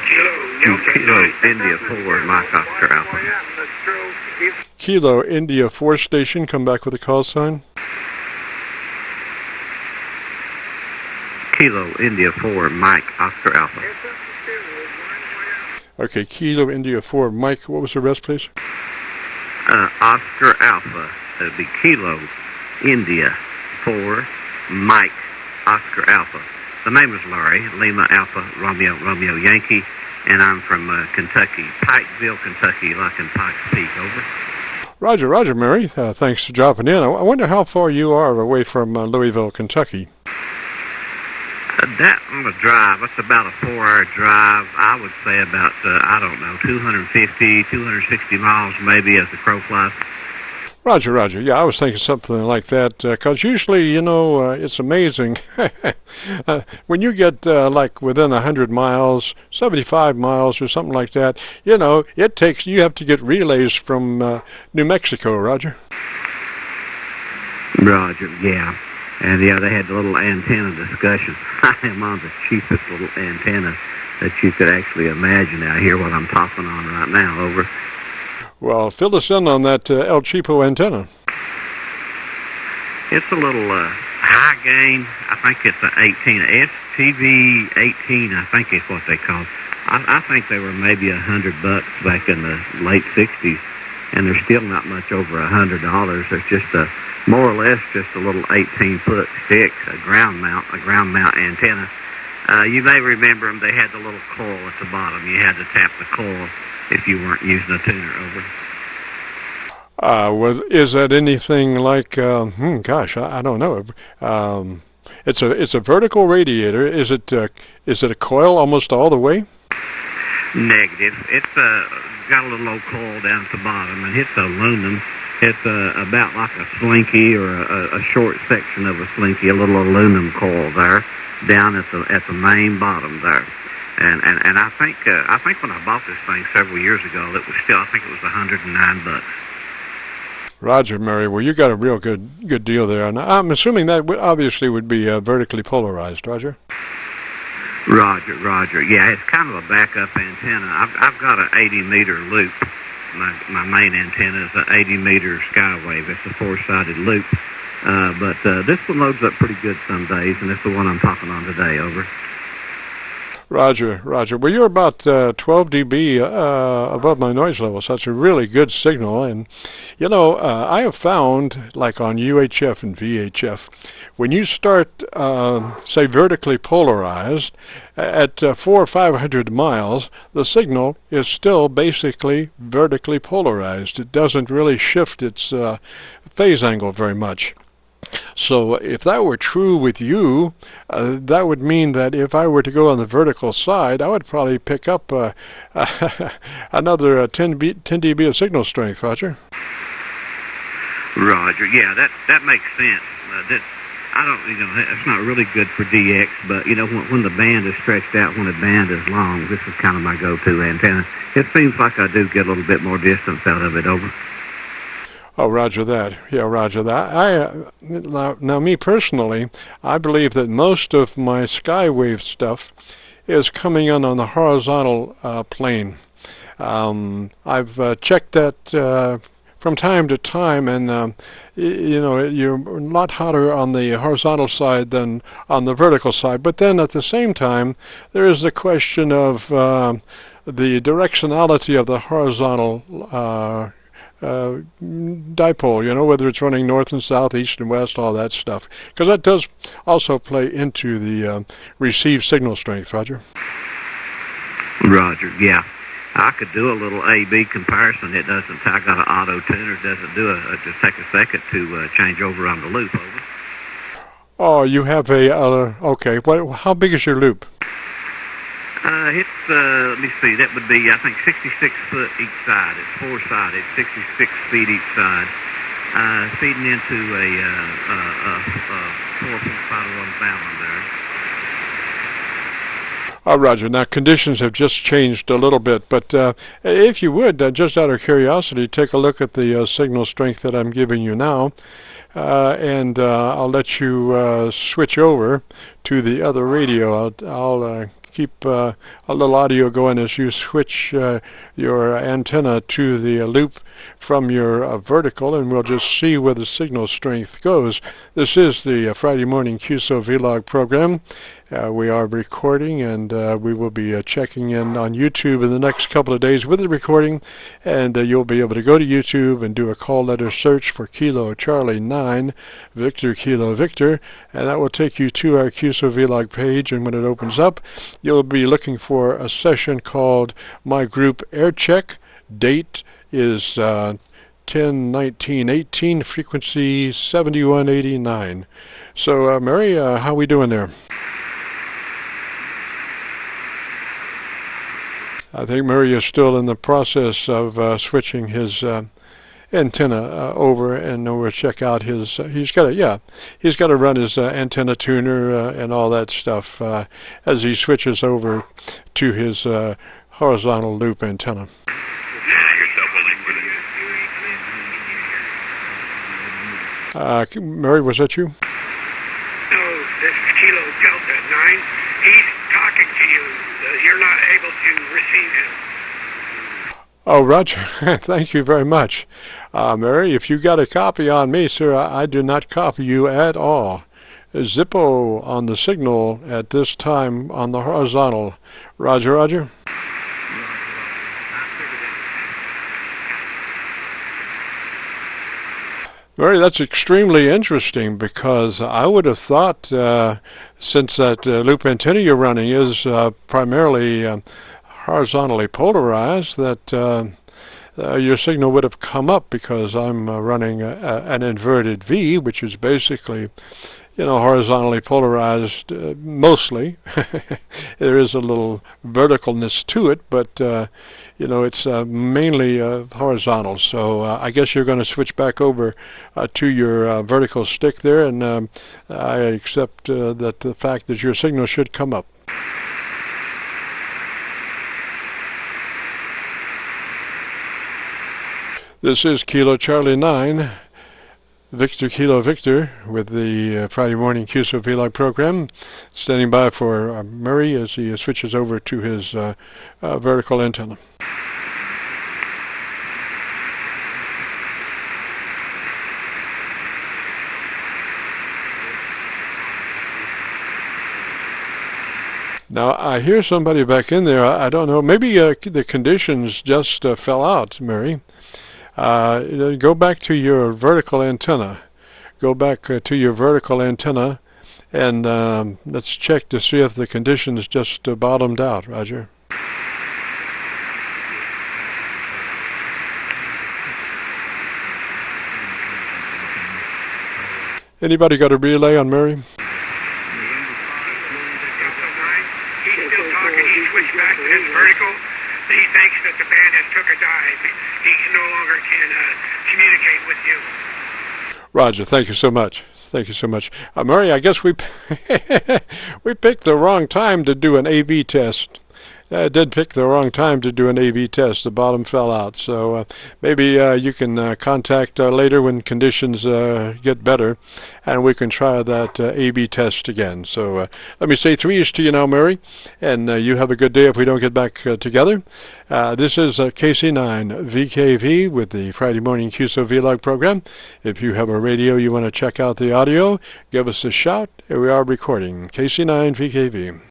Kilo India 4, Mike Oscar Alpha. Kilo India 4 station, come back with a call sign. Kilo India 4, Mike Oscar Alpha. Okay, Kilo India 4, Mike, what was the rest, please? Oscar Alpha. It would be Kilo India 4, Mike Oscar Alpha. The name is Larry, Lima Alpha Romeo Yankee, and I'm from Kentucky, Pikeville, Kentucky, like in Pikes Peak. Over. Roger, Mary. Thanks for dropping in. I wonder how far you are away from Louisville, Kentucky. That on the drive, that's about a 4-hour drive. I would say about, I don't know, 250, 260 miles maybe as the crow flies. Roger. Yeah, I was thinking something like that, because usually, you know, it's amazing. When you get like within 100 miles, 75 miles or something like that, you know, you have to get relays from New Mexico, Roger. Roger, yeah. And yeah, they had the little antenna discussion. I am on the cheapest little antenna that you could actually imagine out here, what I'm talking on right now. Over. Well, fill us in on that El Cheapo antenna. It's a little high gain. I think it's an 18, STV 18, I think is what they call it. I think they were maybe $100 back in the late 60s, and they're still not much over $100. It's just more or less just a little 18-foot stick, a ground mount antenna. You may remember them. They had the little coil at the bottom. You had to tap the coil if you weren't using a tuner. Over. Is that anything like? Gosh, I don't know. It's a vertical radiator. Is it a coil almost all the way? Negative. It's got a little old coil down at the bottom, and it's aluminum. It's about like a slinky or a short section of a slinky, a little aluminum coil there, down at the main bottom there. And I think when I bought this thing several years ago, it was still, I think it was $109. Roger, Mary. Well, you got a real good deal there, and I'm assuming that obviously would be vertically polarized, Roger. Roger. Yeah, it's kind of a backup antenna. I've got an 80-meter loop. My main antenna is an 80-meter Skywave. It's a 4-sided loop. But this one loads up pretty good some days, and it's the one I'm talking on today. Over. Roger. Well, you're about 12 dB above my noise level, so that's a really good signal. And, you know, I have found, like on UHF and VHF, when you start, say, vertically polarized, at 400 or 500 miles, the signal is still basically vertically polarized. It doesn't really shift its phase angle very much. So if that were true with you, that would mean that if I were to go on the vertical side, I would probably pick up another 10 dB of signal strength, Roger. Roger, yeah, that makes sense. It's not really good for DX, but you know, when the band is stretched out, when the band is long, this is kind of my go-to antenna. It seems like I do get a little bit more distance out of it. Over. Oh, roger that. Yeah, roger that. Now, me personally, I believe that most of my Skywave stuff is coming in on the horizontal plane. I've checked that from time to time, and you know, you're a lot hotter on the horizontal side than on the vertical side. But then at the same time, there is the question of the directionality of the horizontal dipole, you know, whether it's running north and south, east and west, all that stuff, because that does also play into the received signal strength, Roger. Roger, yeah. I could do a little A-B comparison. It doesn't, I got an auto tuner, doesn't do just take a second to change over on the loop. Over. Oh, you have a, okay, how big is your loop? It's, let me see, that would be, I think, 66 foot each side. It's 4-sided, 66 feet each side, feeding into a 4.51 Fallon there. Oh, Roger. Now, conditions have just changed a little bit, but if you would, just out of curiosity, take a look at the signal strength that I'm giving you now, and I'll let you switch over to the other radio. I'll keep a little audio going as you switch your antenna to the loop from your vertical, and we'll just see where the signal strength goes. This is the Friday morning Qso-Vlog program. We are recording, and we will be checking in on YouTube in the next couple of days with the recording, and you'll be able to go to YouTube and do a call letter search for Kilo Charlie 9 Victor Kilo Victor, and that will take you to our Qso-Vlog page. And when it opens up, you'll be looking for a session called My Group Air Check. Date is 10/19/18, frequency 7189. So Mary, how we doing there? I think Murray is still in the process of switching his antenna over, and we'll check out his. He's got to run his antenna tuner and all that stuff as he switches over to his horizontal loop antenna. Murray, was that you? No, this is Kilo Delta 9. He's talking to you. You're not able to receive him. Oh, Roger, thank you very much. Mary, if you got a copy on me, sir, I do not copy you at all. Zippo on the signal at this time on the horizontal. Roger, Roger. Mary, that's extremely interesting, because I would have thought, since that loop antenna you're running is primarily horizontally polarized, that your signal would have come up, because I'm running an inverted V, which is basically, horizontally polarized mostly. There is a little verticalness to it, but it's mainly horizontal. So I guess you're going to switch back over to your vertical stick there, and I accept that the fact that your signal should come up. This is Kilo Charlie 9 Victor Kilo Victor with the Friday morning Qso-Vlog program. Standing by for Murray as he switches over to his vertical antenna. Now, I hear somebody back in there. I don't know. Maybe the conditions just fell out, Mary. Go back to your vertical antenna. Go back to your vertical antenna, and let's check to see if the conditions just bottomed out, Roger. Anybody got a relay on Mary? He's still talking. He switched back to his vertical. He thinks that the band has took a dive. He no longer can communicate with you. Roger, thank you so much. Thank you so much. Murray, I guess we we picked the wrong time to do an AV test. Did pick the wrong time to do an AV test. The bottom fell out. So maybe you can contact later when conditions get better, and we can try that AV test again. So let me say 3's to you now, Mary, and you have a good day if we don't get back together. This is KC9VKV with the Friday morning Qso-Vlog program. If you have a radio you want to check out the audio, give us a shout. Here we are recording KC9VKV.